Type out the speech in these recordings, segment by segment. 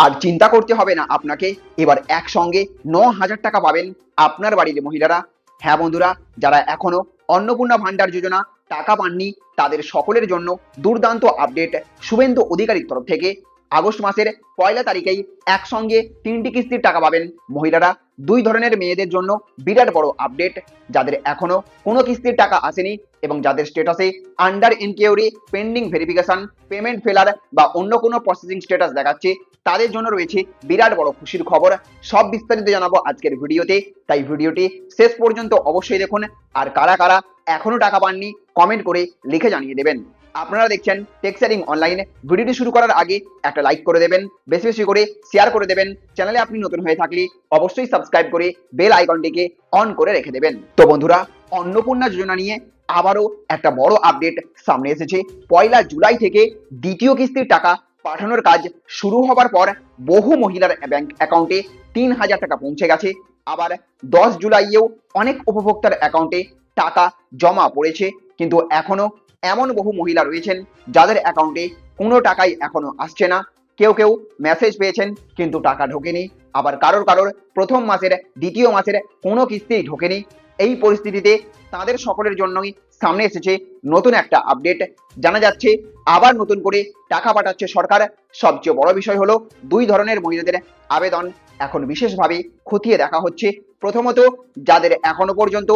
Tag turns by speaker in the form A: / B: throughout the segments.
A: আর চিন্তা করতে হবে না আপনাকে, এবার একসঙ্গে 9,000 টাকা পাবেন আপনার বাড়ির মহিলারা। হ্যাঁ বন্ধুরা, যারা এখনো অন্নপূর্ণা ভান্ডার যোজনা টাকা পাননি তাদের সকলের জন্য দুর্দান্ত আপডেট শুভেন্দু অধিকারীর তরফ থেকে। আগস্ট মাসের 1 তারিখেই একসঙ্গে 3টি কিস্তির টাকা পাবেন মহিলারা। দুই ধরনের মেয়েদের জন্য বিরাট বড় আপডেট। যাদের এখনো কোনো কিস্তির টাকা আসেনি এবং যাদের স্ট্যাটাসে under inquiry, pending verification, payment failure বা অন্য কোনো প্রসেসিং স্ট্যাটাস দেখাচ্ছে, তাদের জন্য রয়েছে বিরাট বড় খুশির খবর। সব বিস্তারিত জানাবো আজকের ভিডিওতে, তাই ভিডিওটি শেষ পর্যন্ত অবশ্যই দেখুন। আর কারা কারা এখনো টাকা পাননি কমেন্ট করে লিখে জানিয়ে দেবেন। আপনারা দেখছেন টেক শেয়ারিং অনলাইনে। ভিডিওটি শুরু করার আগে একটা লাইক করে দেবেন, বেশি বেশি করে শেয়ার করে দেবেন। চ্যানেলে আপনি নতুন হয়ে থাকলে অবশ্যই সাবস্ক্রাইব করে বেল আইকনটিকে অন করে রেখে দেবেন। তো বন্ধুরা, অন্নপূর্ণা যোজনা নিয়ে আবারও একটা বড় আপডেট সামনে এসেছে। 1 জুলাই থেকে দ্বিতীয় কিস্তির টাকা পাঠানোর কাজ শুরু হবার পর বহু মহিলার ব্যাংক অ্যাকাউন্টে 3,000 টাকা পৌঁছে গেছে। আবার 10 জুলাইয়েও অনেক উপভোক্তার অ্যাকাউন্টে টাকা জমা পড়েছে, কিন্তু এখনো এমন বহু মহিলা রয়েছেন যাদের অ্যাকাউন্টে কোনো টাকাই এখনো আসছে না। কেউ কেউ মেসেজ পেয়েছেন কিন্তু টাকা ঢোকেনি, আবার কারোর কারোর প্রথম মাসের দ্বিতীয় মাসের কোনো কিস্তিই ঢোকেনি। এই পরিস্থিতিতে তাদের সকলের জন্যই সামনে এসেছে নতুন একটা আপডেট। জানা যাচ্ছে আবার নতুন করে টাকা পাঠাচ্ছে সরকার। সবচেয়ে বড় বিষয় হলো দুই ধরনের মহিলাদের আবেদন এখন বিশেষভাবে খতিয়ে দেখা হচ্ছে। প্রথমত, যাদের এখনো পর্যন্ত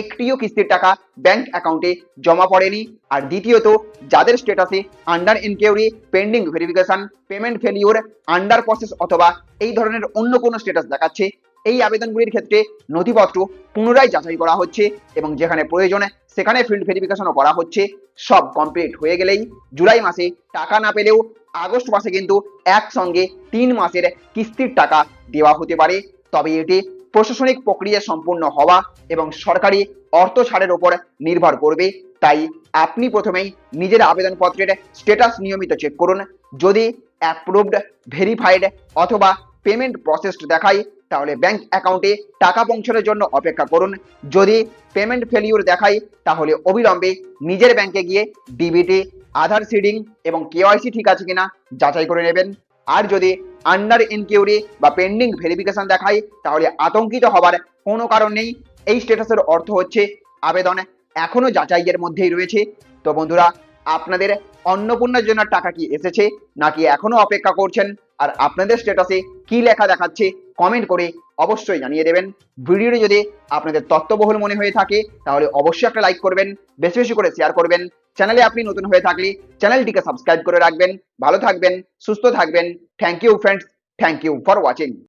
A: একটিও কিস্তির টাকা ব্যাংক অ্যাকাউন্টে জমা পড়েনি, আর দ্বিতীয়ত যাদের স্ট্যাটাসে under inquiry, pending verification, payment failure, under process অথবা এই ধরনের অন্য কোনো স্ট্যাটাস দেখাচ্ছে। এই আবেদনগুলির ক্ষেত্রে নথিপত্র পুনরায় যাচাই করা হচ্ছে এবং যেখানে প্রয়োজনে সেখানে ফিল্ড ভেরিফিকেশনও করা হচ্ছে। সব কমপ্লিট হয়ে গেলেই জুলাই মাসে টাকা না পেলেও আগস্ট মাসে কিন্তু একসঙ্গে 3 মাসের কিস্তির টাকা দেওয়া হতে পারে। তবে এটি প্রশাসনিক প্রক্রিয়া সম্পূর্ণ হওয়া এবং সরকারি অর্থ ছাড়ের উপর নির্ভর করবে। তাই আপনি প্রথমেই নিজের আবেদনপত্রের স্ট্যাটাস নিয়মিত চেক করুন। যদি অ্যাপ্রুভড, ভেরিফাইড অথবা পেমেন্ট প্রসেসড দেখায় তাহলে ব্যাংক অ্যাকাউন্টে টাকা পৌঁছানোর জন্য অপেক্ষা করুন। যদি পেমেন্ট ফেলিওর দেখায় তাহলে অবিলম্বে নিজের ব্যাংকে গিয়ে ডিবিটি, আধার সিডিং এবং কেওয়াইসি ঠিক আছে কিনা যাচাই করে নেবেন। আর যদি আন্ডার ইনকিউরি বা পেন্ডিং ভেরিফিকেশন দেখায় তাহলে আতঙ্কিত হবার কোনো কারণ নেই। এই স্ট্যাটাসের অর্থ হচ্ছে আবেদন এখনো যাচাইয়ের মধ্যেই রয়েছে। তো বন্ধুরা, আপনাদের অন্নপূর্ণার জন্য টাকা কি এসেছে নাকি এখনো অপেক্ষা করছেন, আর আপনাদের স্ট্যাটাসে কি লেখা দেখাচ্ছে কমেন্ট করে অবশ্যই জানিয়ে দেবেন। ভিডিওটি যদি আপনাদের তথ্যবহুল মনে হয়ে থাকে তাহলে অবশ্যই একটা লাইক করবেন, বেশি বেশি করে শেয়ার করবেন। চ্যানেলে আপনি নতুন হয়ে থাকলে চ্যানেলটিকে সাবস্ক্রাইব করে রাখবেন। ভালো থাকবেন, সুস্থ থাকবেন। Thank you friends, thank you for watching.